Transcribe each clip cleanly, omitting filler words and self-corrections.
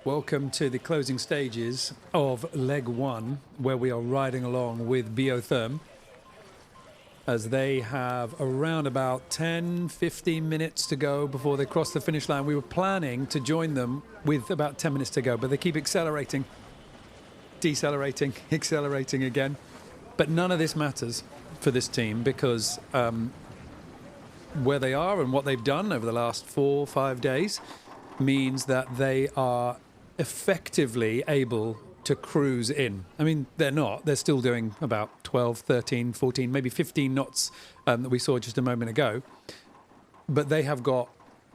Welcome to the closing stages of leg one, where we are riding along with BIOTHERM, as they have around about 10-15 minutes to go before they cross the finish line. We were planning to join them with about 10 minutes to go, but they keep accelerating, decelerating, accelerating again. But none of this matters for this team, because where they are and what they've done over the last 4 or 5 days means that they are effectively able to cruise in. I mean, they're not. They're still doing about 12, 13, 14, maybe 15 knots that we saw just a moment ago. But they have got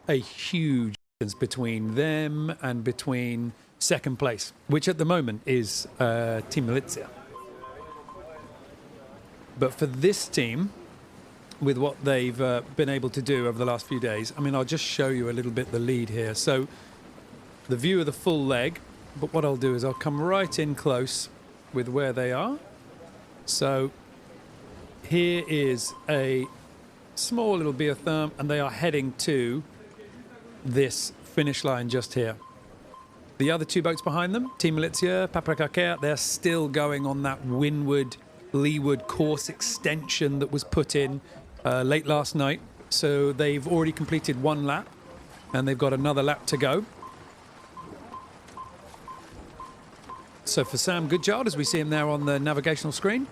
a huge distance between them and between second place, which at the moment is Team Meilhat. But for this team, with what they've been able to do over the last few days, I mean, I'll just show you a little bit the lead here. So the view of the full leg, but what I'll do is I'll come right in close with where they are. So here is a small little BIOTHERM, and they are heading to this finish line just here. The other two boats behind them, Team Meilhat, Paprika, they're still going on that windward, leeward course extension that was put in late last night. So they've already completed 1 lap, and they've got another lap to go. So for Sam Goodchild, as we see him there on the navigational screen,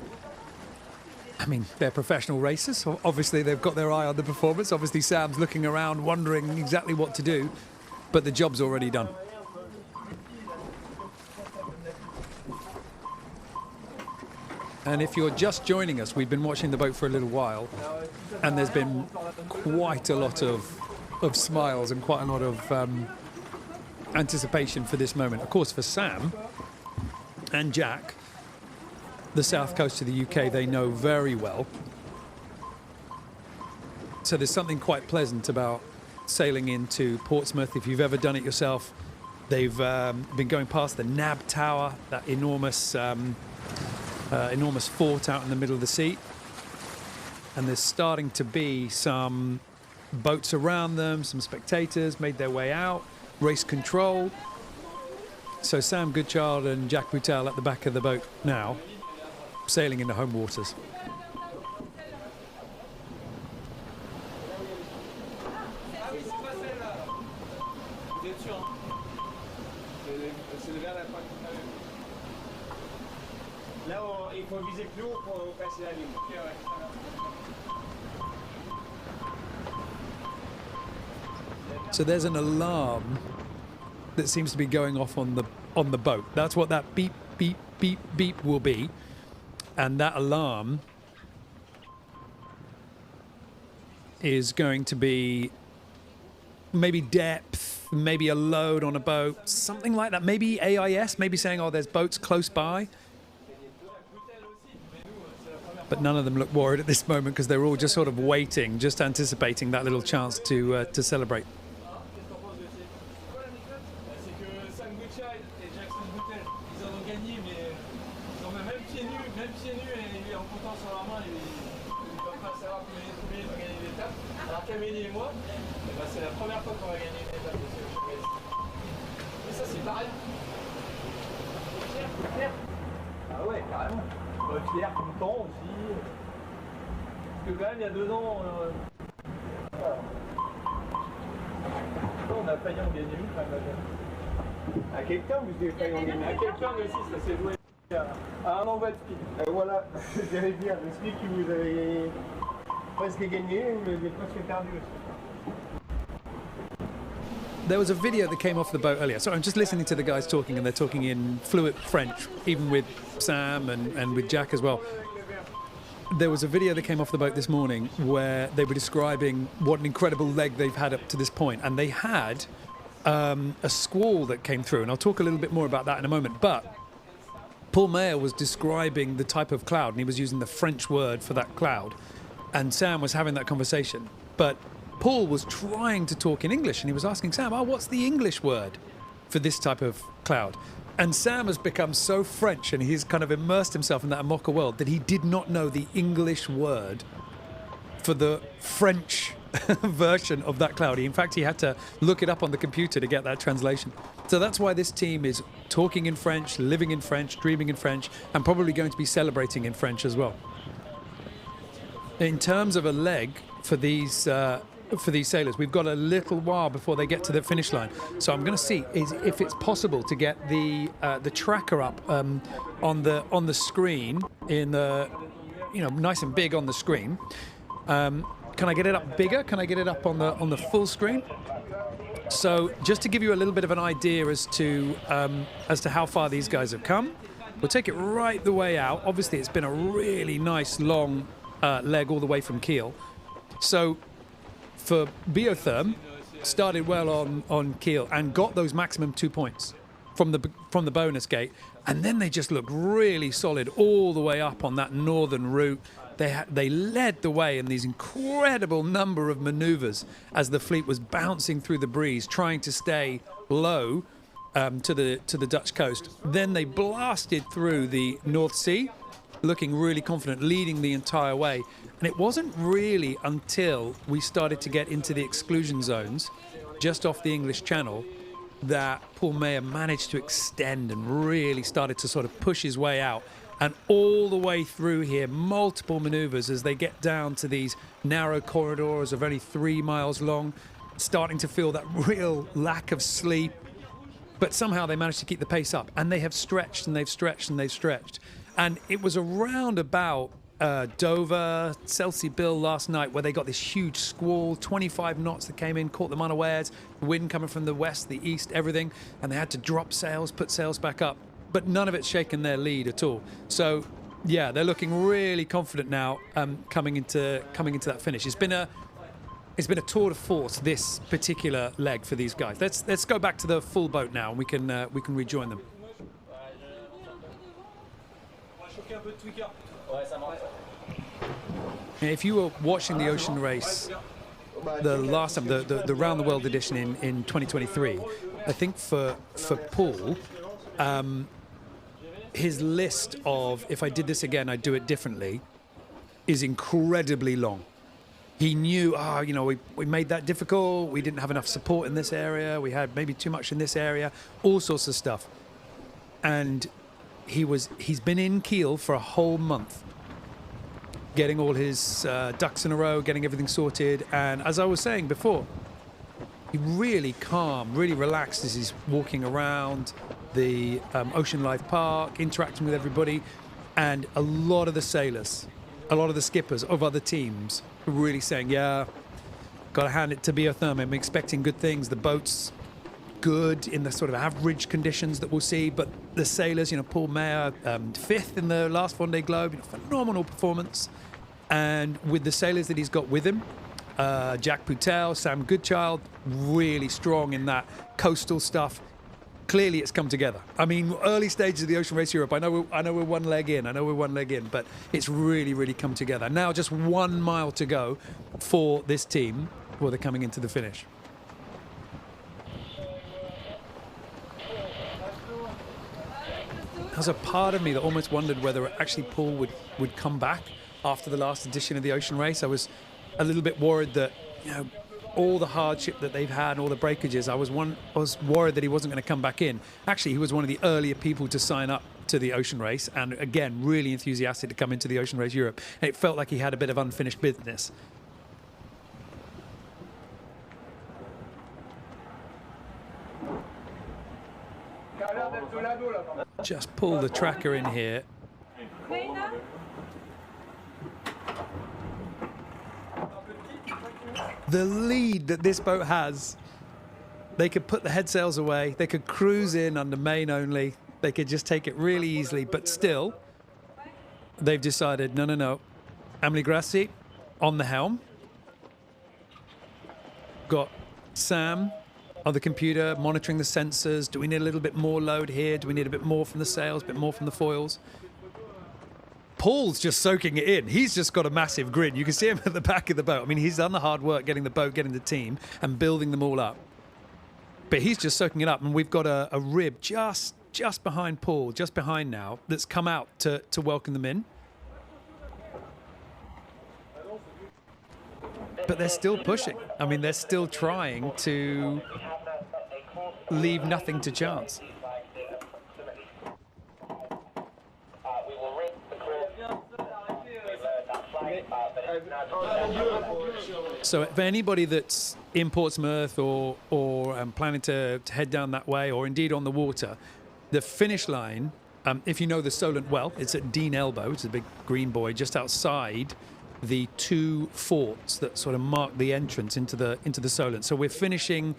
I mean, they're professional racers. So obviously, they've got their eye on the performance. Obviously, Sam's looking around, wondering exactly what to do, but the job's already done. And if you're just joining us, we've been watching the boat for a little while, and there's been quite a lot of smiles and quite a lot of anticipation for this moment. Of course, for Sam and Jack, the south coast of the UK, they know very well. So there's something quite pleasant about sailing into Portsmouth. If you've ever done it yourself, they've been going past the Nab Tower, that enormous fort out in the middle of the sea. And there's starting to be some boats around them, some spectators made their way out, race control. So Sam Goodchild and Jack Boutel at the back of the boat now, sailing into home waters. So there's an alarm that seems to be going off on the boat. That's what that beep, beep, beep, beep will be. And that alarm is going to be maybe depth, maybe a load on a boat, something like that. Maybe AIS, maybe saying, oh, there's boats close by. But none of them look worried at this moment, because they're all just sort of waiting, just anticipating that little chance to celebrate. Ah ouais, carrément. Claire tout le temps aussi. Parce que quand même, il y a 2 ans, voilà. On a failli en gagner une quand même. À quelqu'un, vous avez failli en gagner. À quelqu'un aussi, ça s'est joué à un envoi de speed. Voilà, j'allais dire, le speed que vous avez presque gagné, vous l'avez presque perdu aussi. There was a video that came off the boat earlier. So I'm just listening to the guys talking, and they're talking in fluent French, even with Sam and with Jack as well. There was a video that came off the boat this morning where they were describing what an incredible leg they've had up to this point. And they had a squall that came through, and I'll talk a little bit more about that in a moment. But Paul Meilhat was describing the type of cloud, and he was using the French word for that cloud. And Sam was having that conversation. But Paul was trying to talk in English, and he was asking Sam, oh, what's the English word for this type of cloud? And Sam has become so French, and he's kind of immersed himself in that Amoca world, that he did not know the English word for the French version of that cloud. In fact, he had to look it up on the computer to get that translation. So that's why this team is talking in French, living in French, dreaming in French, and probably going to be celebrating in French as well. In terms of a leg for these sailors, we've got a little while before they get to the finish line. So I'm going to see if it's possible to get the tracker up on the screen in the, nice and big on the screen. Can I get it up bigger? Can I get it up on the full screen? So just to give you a little bit of an idea as to how far these guys have come, we'll take it right the way out. Obviously, it's been a really nice long leg all the way from Kiel. So for BIOTHERM, started well on Kiel and got those maximum 2 points from the bonus gate, and then they just looked really solid all the way up on that northern route. They led the way in these incredible number of maneuvers as the fleet was bouncing through the breeze, trying to stay low to the Dutch coast. Then they blasted through the North Sea, looking really confident, leading the entire way. And it wasn't really until we started to get into the exclusion zones, just off the English Channel, that Paul Meilhat managed to extend and really started to sort of push his way out. And all the way through here, multiple maneuvers as they get down to these narrow corridors of only 3 miles long, starting to feel that real lack of sleep. But somehow they managed to keep the pace up, and they have stretched and they've stretched and they've stretched. And it was around about Dover, Chelsea Bill last night where they got this huge squall, 25 knots that came in, caught them unawares, wind coming from the west, the east, everything, and they had to drop sails, put sails back up. But none of it's shaken their lead at all. So, yeah, they're looking really confident now coming into that finish. It's been a tour de force, this particular leg for these guys. Let's go back to the full boat now, and we can rejoin them. If you were watching the ocean race the last time, the round the world edition in 2023, I think for Paul, his list of, if I did this again, I'd do it differently, is incredibly long. He knew, we made that difficult, we didn't have enough support in this area, we had maybe too much in this area, all sorts of stuff. And he's been in Kiel for a whole month, getting all his ducks in a row, getting everything sorted. And as I was saying before, he really calm, really relaxed as he's walking around the Ocean Life Park, interacting with everybody. And a lot of the sailors, a lot of the skippers of other teams were really saying, yeah, got to hand it to BIOTHERM. I'm expecting good things. The boat's good in the sort of average conditions that we'll see. But the sailors, Paul Meilhat, fifth in the last Vendée Globe, phenomenal performance. And with the sailors that he's got with him, Jack Poutel, Sam Goodchild, really strong in that coastal stuff. Clearly it's come together. I mean, early stages of the Ocean Race Europe, I know we're one leg in, but it's really, really come together. Now just 1 mile to go for this team before they're coming into the finish. There's a part of me that almost wondered whether actually Paul would come back after the last edition of the Ocean Race. I was a little bit worried that, all the hardship that they've had, all the breakages, I was worried that he wasn't going to come back in. Actually, he was one of the earlier people to sign up to the Ocean Race, and again, really enthusiastic to come into the Ocean Race Europe. And it felt like he had a bit of unfinished business. Just pull the tracker in here. The lead that this boat has, they could put the head sails away, they could cruise in under main only, they could just take it really easily, but still, they've decided, no. Amelie Grassi on the helm. Got Sam on the computer, monitoring the sensors. Do we need a little bit more load here? Do we need a bit more from the sails, a bit more from the foils? Paul's just soaking it in. He's just got a massive grin. You can see him at the back of the boat. I mean, he's done the hard work getting the boat, getting the team, and building them all up. But he's just soaking it up, and we've got a rib just just behind Paul, just behind now, that's come out to welcome them in. But they're still pushing. I mean, they're still trying to leave nothing to chance. So for anybody that's in Portsmouth or planning to head down that way, or indeed on the water, the finish line, if you know the Solent well, it's at Dean Elbow. It's a big green buoy just outside the two forts that sort of mark the entrance into the Solent. So we're finishing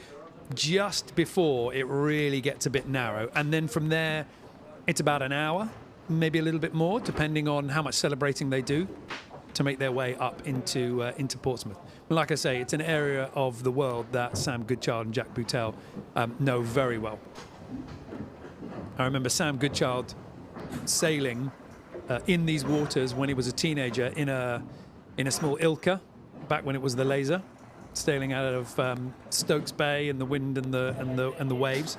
just before it really gets a bit narrow, and then from there it's about an hour, maybe a little bit more, depending on how much celebrating they do to make their way up into Portsmouth. But like I say, it's an area of the world that Sam Goodchild and Jack Boutel know very well. I remember Sam Goodchild sailing in these waters when he was a teenager in a small Ilka, back when it was the Laser, sailing out of Stokes Bay and the wind and the waves.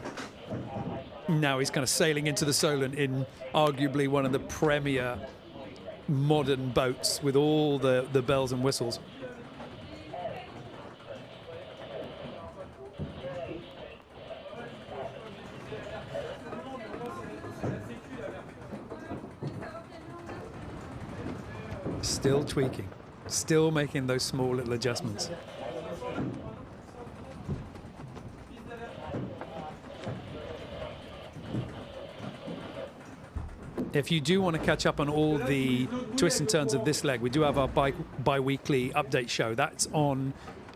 Now he's kind of sailing into the Solent in arguably one of the premier modern boats with all the bells and whistles. Still tweaking, still making those small little adjustments. If you do want to catch up on all the twists and turns of this leg, we do have our bi-weekly update show. That's on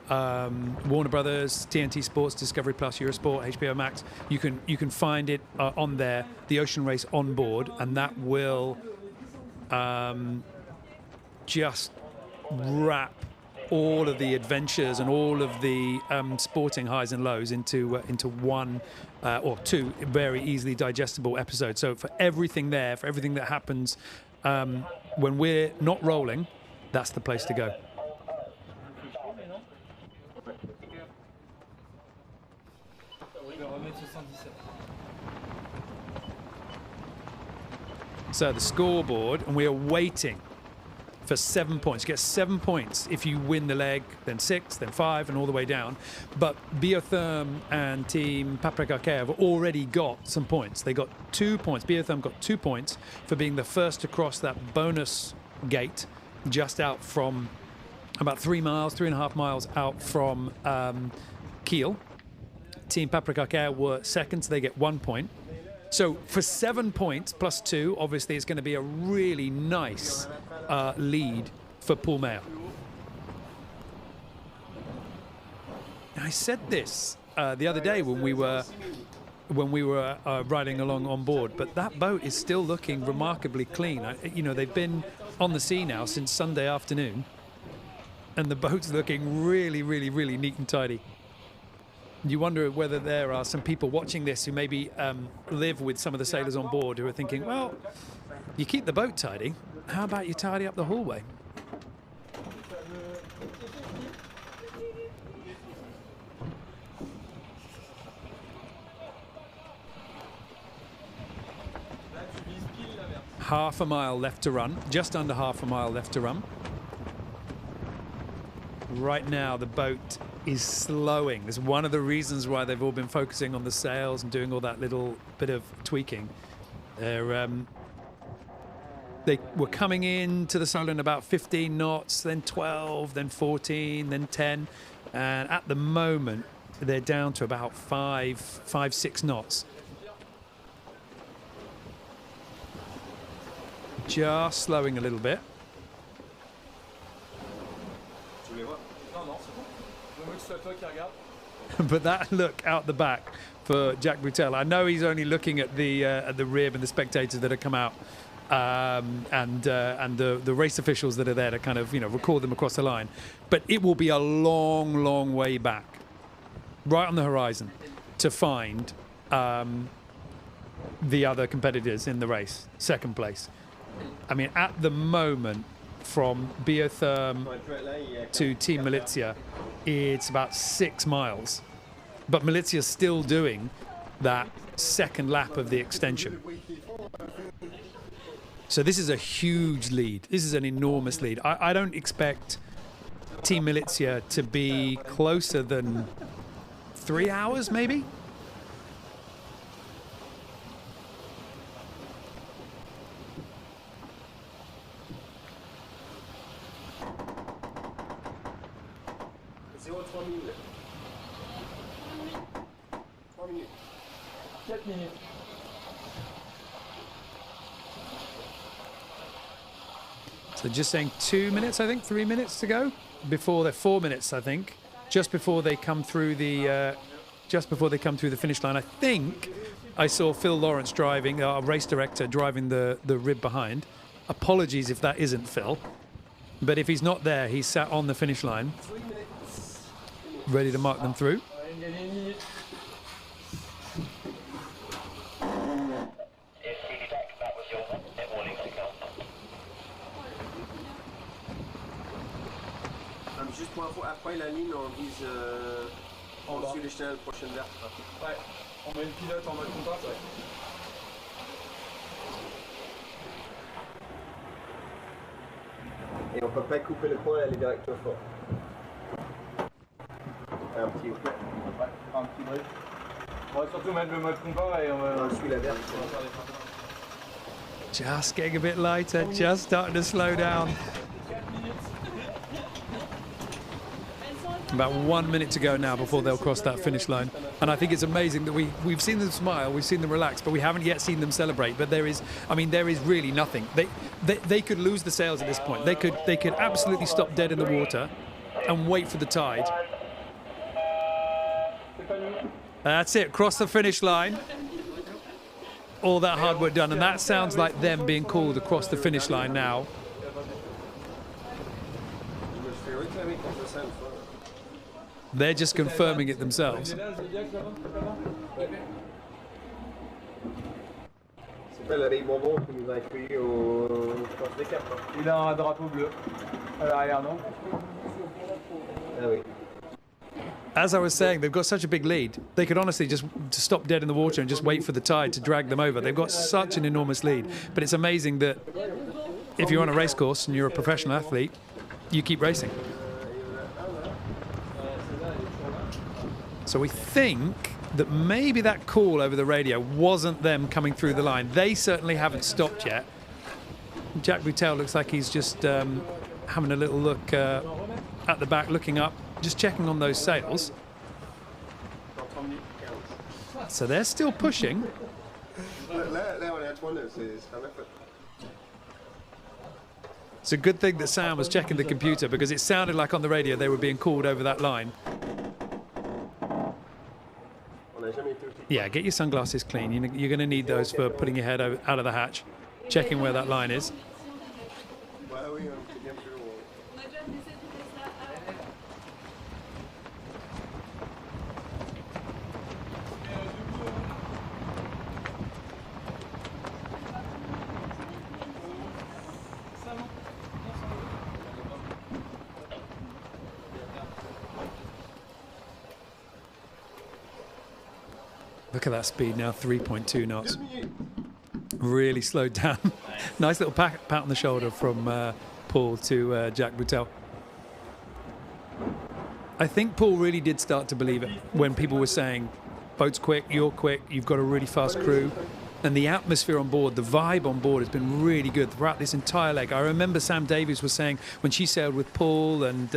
Warner Brothers, TNT Sports, Discovery Plus, Eurosport, HBO Max. You can find it on there, the Ocean Race Onboard, and that will just wrap all of the adventures and all of the sporting highs and lows into one or two very easily digestible episodes. So for everything there, for everything that happens when we're not rolling, that's the place to go. So the scoreboard, and we are waiting for 7 points. You get 7 points if you win the leg, then 6, then 5, and all the way down. But BIOTHERM and Team Paprika have already got some points. They got 2 points. BIOTHERM got 2 points for being the first to cross that bonus gate just out from about 3.5 miles out from Kiel. Team Paprika were second, so they get 1 point. So for 7 points plus 2, obviously it's going to be a really nice lead for Paul Meilhat. I said this the other day when we were riding along on board, but that boat is still looking remarkably clean. You know, they've been on the sea now since Sunday afternoon, and the boat's looking really, really, really neat and tidy. You wonder whether there are some people watching this who maybe live with some of the sailors on board who are thinking, well, you keep the boat tidy, how about you tidy up the hallway? Half a mile left to run, just under half a mile left to run. Right now the boat is slowing. It's one of the reasons why they've all been focusing on the sails and doing all that little bit of tweaking. They were coming into the Solent about 15 knots, then 12, then 14, then 10, and at the moment they're down to about 6 knots. Just slowing a little bit. But that look out the back for Jack Boutel. I know he's only looking at the rib and the spectators that have come out, and the race officials that are there to kind of record them across the line. But it will be a long, long way back, right on the horizon, to find the other competitors in the race. Second place. I mean, at the moment, from BIOTHERM to Team Meilhat, it's about 6 miles. But Meilhat's still doing that second lap of the extension. So this is a huge lead. This is an enormous lead. I don't expect Team Militia to be closer than 3 hours, maybe? So just saying 2 minutes, I think, 3 minutes to go before they're 4 minutes, I think, just before they come through the finish line. I think I saw Phil Lawrence driving, our race director, driving the rib behind. Apologies if that isn't Phil, but if he's not there, he's sat on the finish line, ready to mark them through. Juste pour info, après la ligne, on vise au-dessus des chenilles, prochaine verte. Ouais, on met le pilote en mode contact, ouais. Et on peut pas couper le coin et aller direct au fort. Un petit hook. Ouais, un petit brief. On va surtout mettre le mode compas et on va suivre la verte. Just getting a bit lighter, just starting to slow down. About 1 minute to go now before they'll cross that finish line. And I think it's amazing that we've seen them smile, we've seen them relax, but we haven't yet seen them celebrate. But there is really nothing. They could lose the sails at this point. They could absolutely stop dead in the water and wait for the tide. That's it, cross the finish line. All that hard work done, and that sounds like them being called across the finish line now. They're just confirming it themselves. C'est pas la vieille bonbon qui nous a accueillis au Cross des Caps. Il a un drapeau bleu à l'arrière, non? Ah oui. As I was saying, they've got such a big lead. They could honestly just stop dead in the water and just wait for the tide to drag them over. They've got such an enormous lead. But it's amazing that if you're on a race course and you're a professional athlete, you keep racing. So we think that maybe that call over the radio wasn't them coming through the line. They certainly haven't stopped yet. Jack Boutel looks like he's just having a little look at the back, looking up, just checking on those sails. So they're still pushing. It's a good thing that Sam was checking the computer, because it sounded like on the radio they were being called over that line. Yeah, get your sunglasses clean. You're going to need those for putting your head out of the hatch, checking where that line is. Look at that speed now, 3.2 knots. Really slowed down. Nice little pat on the shoulder from Paul to Jack Boutel. I think Paul really did start to believe it when people were saying, boat's quick, you're quick, you've got a really fast crew. And the atmosphere on board, the vibe on board has been really good throughout this entire leg. I remember Sam Davies was saying when she sailed with Paul and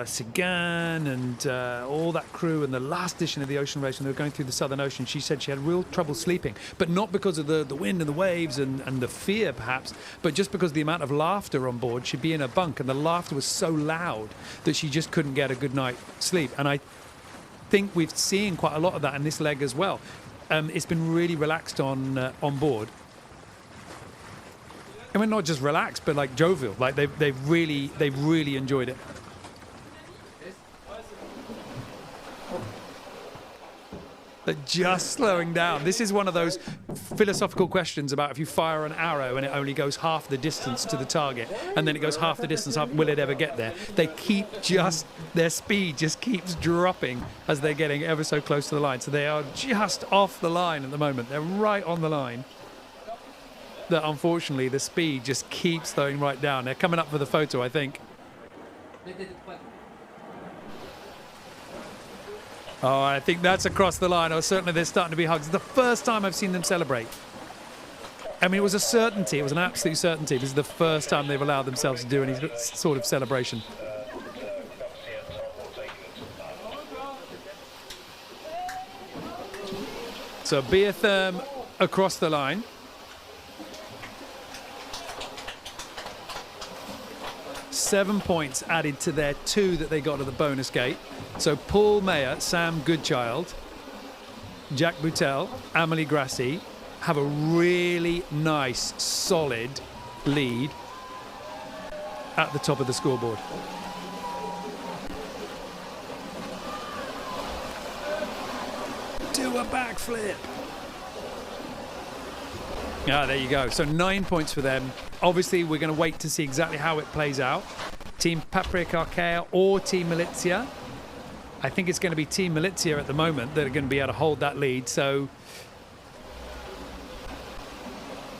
Sagan and all that crew, and the last edition of the ocean race when they were going through the Southern Ocean, she said she had real trouble sleeping, but not because of the wind and the waves and the fear perhaps, but just because of the amount of laughter on board. She'd be in her bunk and the laughter was so loud that she just couldn't get a good night's sleep. And I think we've seen quite a lot of that in this leg as well. It's been really relaxed on board. I mean, not just relaxed, but like jovial. Like they've really enjoyed it. Just slowing down. This is one of those philosophical questions about if you fire an arrow and it only goes half the distance to the target, and then it goes half the distance up, will it ever get there? They keep their speed just keeps dropping as they're getting ever so close to the line. So they are just off the line at the moment. They're right on the line. That unfortunately the speed just keeps slowing right down. They're coming up for the photo, I think. Oh, I think that's across the line. Or certainly there's starting to be hugs. It's the first time I've seen them celebrate. I mean, it was a certainty. It was an absolute certainty. This is the first time they've allowed themselves to do any sort of celebration. So BIOTHERM across the line. Seven points added to their 2 that they got at the bonus gate. So Paul Meilhat, Sam Goodchild, Jack Boutel, Amélie Grassi have a really nice, solid lead at the top of the scoreboard. Do a backflip. Ah, there you go. So 9 points for them. Obviously, we're going to wait to see exactly how it plays out. Team Paprika or Team Militia. I think it's going to be Team Militia at the moment that are going to be able to hold that lead. So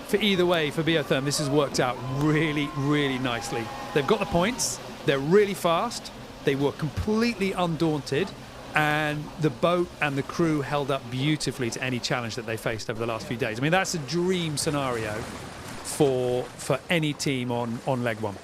for either way, for BIOTHERM, this has worked out really, really nicely. They've got the points. They're really fast. They were completely undaunted. And the boat and the crew held up beautifully to any challenge that they faced over the last few days. I mean, that's a dream scenario for any team on leg one.